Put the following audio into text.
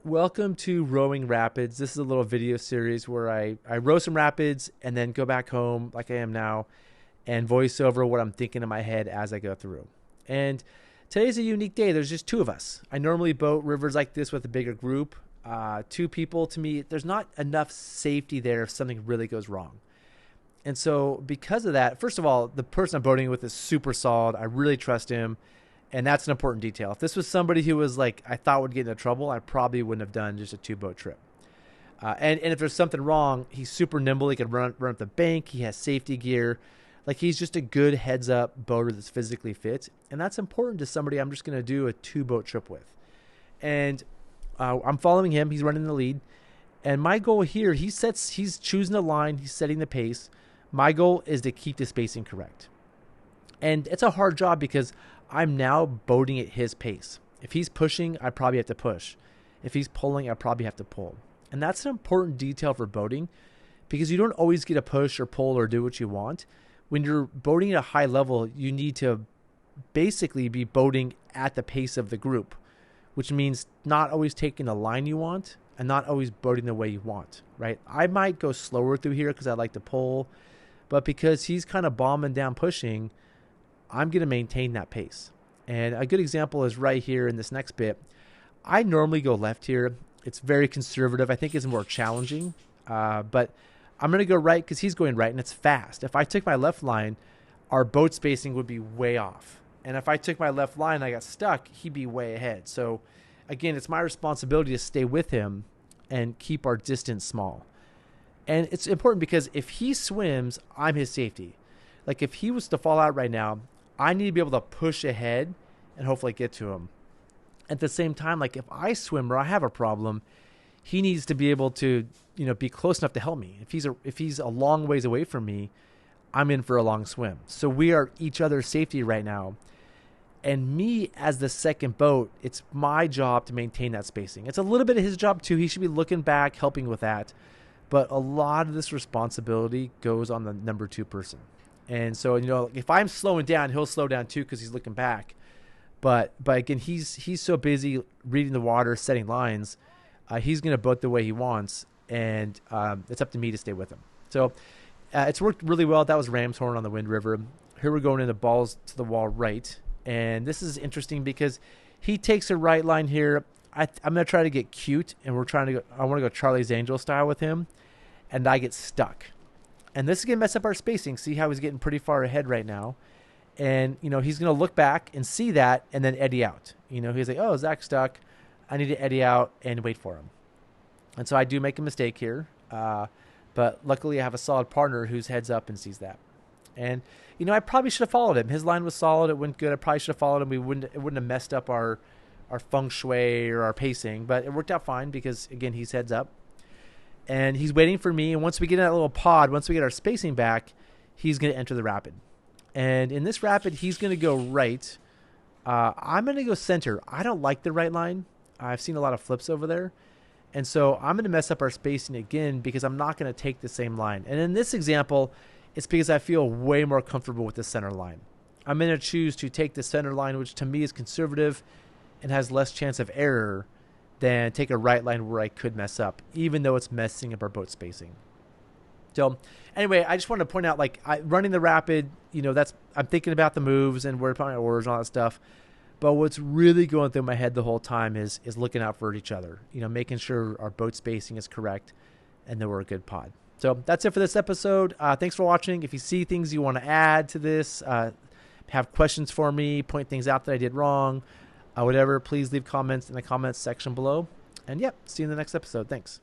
Welcome to Rowing Rapids. This is a little video series where I row some rapids and then go back home like I am now and voice over what I'm thinking in my head as I go through. And today's a unique day. There's just two of us. I normally boat rivers like this with a bigger group. Two people, to me, there's not enough safety there if something really goes wrong. And so because of that, first of all, the person I'm boating with is super solid. I really trust him. And that's an important detail. If this was somebody who was like, I thought would get into trouble, I probably wouldn't have done just a 2-boat trip. And if there's something wrong, he's super nimble. He can run up the bank. He has safety gear. Like, he's just a good heads up boater that's physically fit. And that's important to somebody I'm just going to do a 2-boat trip with. And I'm following him. He's running the lead. And my goal here, he's choosing the line. He's setting the pace. My goal is to keep the spacing correct. And it's a hard job because I'm now boating at his pace. If he's pushing, I probably have to push. If he's pulling, I probably have to pull. And that's an important detail for boating because you don't always get to push or pull or do what you want. When you're boating at a high level, you need to basically be boating at the pace of the group, which means not always taking the line you want and not always boating the way you want, right? I might go slower through here because I like to pull, but because he's kind of bombing down pushing, I'm going to maintain that pace. And a good example is right here in this next bit. I normally go left here. It's very conservative. I think it's more challenging, but I'm going to go right because he's going right and it's fast. If I took my left line, our boat spacing would be way off. And if I took my left line and I got stuck, he'd be way ahead. So again, it's my responsibility to stay with him and keep our distance small. And it's important because if he swims, I'm his safety. Like if he was to fall out right now, I need to be able to push ahead and hopefully get to him. At the same time, like if I swim or I have a problem, he needs to be able to, be close enough to help me. If he's a long ways away from me, I'm in for a long swim. So we are each other's safety right now. And me as the second boat, it's my job to maintain that spacing. It's a little bit of his job too. He should be looking back, helping with that. But a lot of this responsibility goes on the number 2 person. And so, if I'm slowing down, he'll slow down too because he's looking back. But again, he's so busy reading the water, setting lines, he's going to boat the way he wants, and it's up to me to stay with him. So it's worked really well. That was Ram's Horn on the Wind River. Here we're going into balls to the wall right. And this is interesting because he takes a right line here. I'm going to try to get cute, and I want to go Charlie's Angel style with him, and I get stuck. And this is going to mess up our spacing. See how he's getting pretty far ahead right now. And, he's going to look back and see that and then eddy out. He's like, oh, Zach's stuck. I need to eddy out and wait for him. And so I do make a mistake here. But luckily I have a solid partner who's heads up and sees that. And, I probably should have followed him. His line was solid. It went good. I probably should have followed him. It wouldn't have messed up our feng shui or our pacing. But it worked out fine because, again, he's heads up. And he's waiting for me. And once we get in that little pod, once we get our spacing back, he's going to enter the rapid. And in this rapid, he's going to go right. I'm going to go center. I don't like the right line. I've seen a lot of flips over there. And so I'm going to mess up our spacing again because I'm not going to take the same line. And in this example, it's because I feel way more comfortable with the center line. I'm going to choose to take the center line, which to me is conservative and has less chance of error, than take a right line where I could mess up, even though it's messing up our boat spacing. So anyway, I just wanted to point out, running the rapid, I'm thinking about the moves and where to put my oars and all that stuff. But what's really going through my head the whole time is looking out for each other, making sure our boat spacing is correct and that we're a good pod. So that's it for this episode. Thanks for watching. If you see things you want to add to this, have questions for me, point things out that I did wrong, whatever, please leave comments in the comments section below. And see you in the next episode. Thanks.